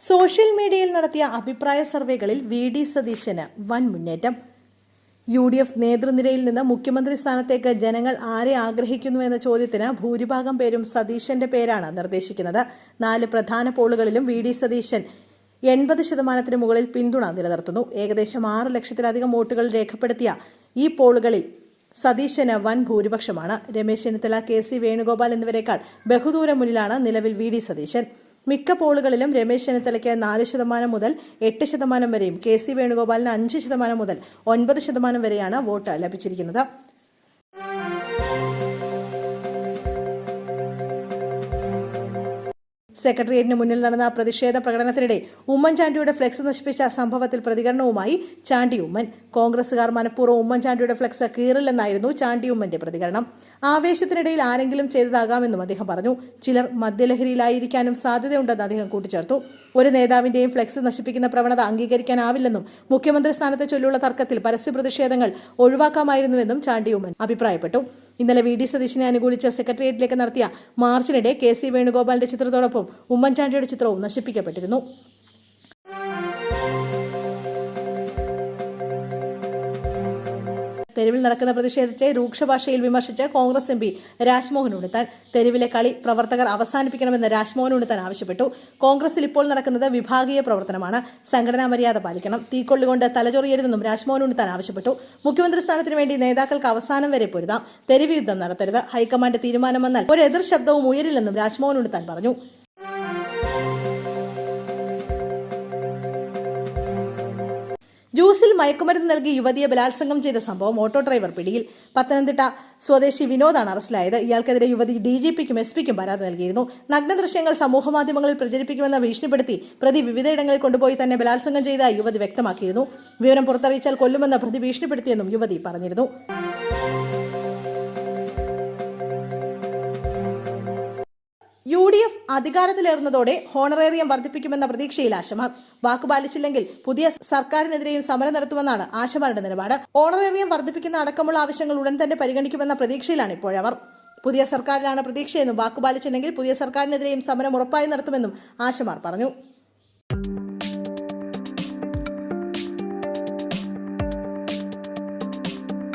Social മീഡിയയിൽ നടത്തിയ അഭിപ്രായ സർവേകളിൽ വി.ഡി. സതീശന് വൻ മുന്നേറ്റം. UDF നേതൃനിരയിൽ നിന്ന് മുഖ്യമന്ത്രി സ്ഥാനത്തേക്ക് ജനങ്ങൾ ആരെ ആഗ്രഹിക്കുന്നു എന്ന ചോദ്യത്തിന് ഭൂരിഭാഗം പേരും സതീശന്റെ പേരാണ് നിർദ്ദേശിക്കുന്നത്. 4 പ്രധാന പോളുകളിലും വി.ഡി. സതീശൻ 80% മുകളിൽ പിന്തുണ നിലനിർത്തുന്നു. ഏകദേശം 6 ലക്ഷത്തിലധികം വോട്ടുകൾ രേഖപ്പെടുത്തിയ ഈ പോളുകളിൽ സതീശന് വൻ ഭൂരിപക്ഷമാണ്. രമേശ് ചെന്നിത്തല, KC വേണുഗോപാൽ എന്നിവരെക്കാൾ ബഹുദൂരം മുന്നിലാണ് നിലവിൽ വി.ഡി. സതീശൻ. മിക്ക പോളുകളിലും രമേശ് ചെന്നിത്തലയ്ക്ക് 4% മുതൽ 8% വരെയും KC വേണുഗോപാലിന് 5% മുതൽ 9% വരെയാണ് വോട്ട് ലഭിച്ചിരിക്കുന്നത്. സെക്രട്ടേറിയറ്റിന് മുന്നിൽ നടന്ന പ്രതിഷേധ പ്രകടനത്തിനിടെ ഉമ്മൻചാണ്ടിയുടെ ഫ്ലെക്സ് നശിപ്പിച്ച സംഭവത്തിൽ പ്രതികരണവുമായി ചാണ്ടി ഉമ്മൻ. കോൺഗ്രസുകാർ മനഃപൂർവ്വം ഉമ്മൻചാണ്ടിയുടെ ഫ്ലെക്സ് കീറില്ലെന്നായിരുന്നു ചാണ്ടി ഉമ്മന്റെ പ്രതികരണം. ആവേശത്തിനിടയിൽ ആരെങ്കിലും ചെയ്തതാകാമെന്നും അദ്ദേഹം പറഞ്ഞു. ചിലർ മദ്യലഹരിയിലായിരിക്കാനും സാധ്യതയുണ്ടെന്ന് അദ്ദേഹം കൂട്ടിച്ചേർത്തു. ഒരു നേതാവിന്റെയും ഫ്ലെക്സ് നശിപ്പിക്കുന്ന പ്രവണത അംഗീകരിക്കാനാവില്ലെന്നും മുഖ്യമന്ത്രി സ്ഥാനത്തെ ചൊല്ലിയുള്ള തർക്കത്തിൽ പരസ്യ പ്രതിഷേധങ്ങൾ ഒഴിവാക്കാമായിരുന്നുവെന്നും ചാണ്ടി ഉമ്മൻ അഭിപ്രായപ്പെട്ടു. ഇന്നലെ വി.ഡി. സതീശനെ അനുകൂലിച്ച് സെക്രട്ടേറിയറ്റിലേക്ക് നടത്തിയ മാർച്ചിനിടെ KC വേണുഗോപാലിന്റെ ചിത്രത്തോടൊപ്പം ഉമ്മൻചാണ്ടിയുടെ ചിത്രവും നശിപ്പിക്കപ്പെട്ടിരുന്നു. തെരുവിൽ നടക്കുന്ന പ്രതിഷേധത്തെ രൂക്ഷഭാഷയിൽ വിമർശിച്ച് കോൺഗ്രസ് MP രാജ്മോഹൻ ഉണ്ണിത്താൻ. തെരുവിലെ കളി പ്രവർത്തകർ അവസാനിപ്പിക്കണമെന്ന് രാജ്മോഹൻ ഉണ്ണിത്താൻ ആവശ്യപ്പെട്ടു. കോൺഗ്രസിൽ ഇപ്പോൾ നടക്കുന്നത് വിഭാഗീയ പ്രവർത്തനമാണ്. സംഘടനാ മര്യാദ പാലിക്കണം. തീക്കൊള്ളുകൊണ്ട് തലചൊറിയരുതെന്നും രാജ്മോഹൻ ഉണ്ണിത്താൻ ആവശ്യപ്പെട്ടു. മുഖ്യമന്ത്രി സ്ഥാനത്തിന് വേണ്ടി നേതാക്കൾക്ക് അവസാനം വരെ പൊരുതാം. തെരുവ് യുദ്ധം നടത്തരുത്. ഹൈക്കമാൻഡ് തീരുമാനം വന്നാൽ ഒരു എതിർ ശബ്ദവും ഉയരില്ലെന്നും രാജ്മോഹൻ ഉണ്ണിത്താൻ പറഞ്ഞു. ജ്യൂസിൽ മയക്കുമരുന്ന് നൽകി യുവതിയെ ബലാത്സംഗം ചെയ്ത സംഭവം ഓട്ടോ ഡ്രൈവർ പിടിയിൽ. പത്തനംതിട്ട സ്വദേശി വിനോദാണ് അറസ്റ്റിലായത്. ഇയാൾക്കെതിരെ യുവതി DGPക്കും SP-ക്കും പരാതി നൽകിയിരുന്നു. നഗ്ന ദൃശ്യങ്ങൾ സമൂഹമാധ്യമങ്ങളിൽ പ്രചരിപ്പിക്കുമെന്ന് ഭീഷണിപ്പെടുത്തി പ്രതി വിവിധയിടങ്ങളിൽ കൊണ്ടുപോയി തന്നെ ബലാത്സംഗം ചെയ്ത യുവതി വ്യക്തമാക്കിയിരുന്നു. വിവരം പുറത്തറിയിച്ചാൽ കൊല്ലുമെന്ന് പ്രതി ഭീഷണിപ്പെടുത്തിയെന്നും യുവതി പറഞ്ഞിരുന്നു. UDF അധികാരത്തിലേറുന്നതോടെ ഹോണറേറിയം വർദ്ധിപ്പിക്കുമെന്ന പ്രതീക്ഷയിൽ ആശമാർ. വാക്കുപാലിച്ചില്ലെങ്കിൽ പുതിയ സർക്കാരിനെതിരെയും സമരം നടത്തുമെന്നാണ് ആശമാരുടെ നിലപാട്. ഹോണറേറിയം വർദ്ധിപ്പിക്കുന്ന അടക്കമുള്ള ആവശ്യങ്ങൾ ഉടൻ തന്നെ പരിഗണിക്കുമെന്ന പ്രതീക്ഷയിലാണ് ഇപ്പോഴവർ. പുതിയ സർക്കാരിലാണ് പ്രതീക്ഷയെന്നും വാക്കുപാലിച്ചില്ലെങ്കിൽ പുതിയ സർക്കാരിനെതിരെയും സമരം ഉറപ്പായി നടത്തുമെന്നും ആശമാർ പറഞ്ഞു.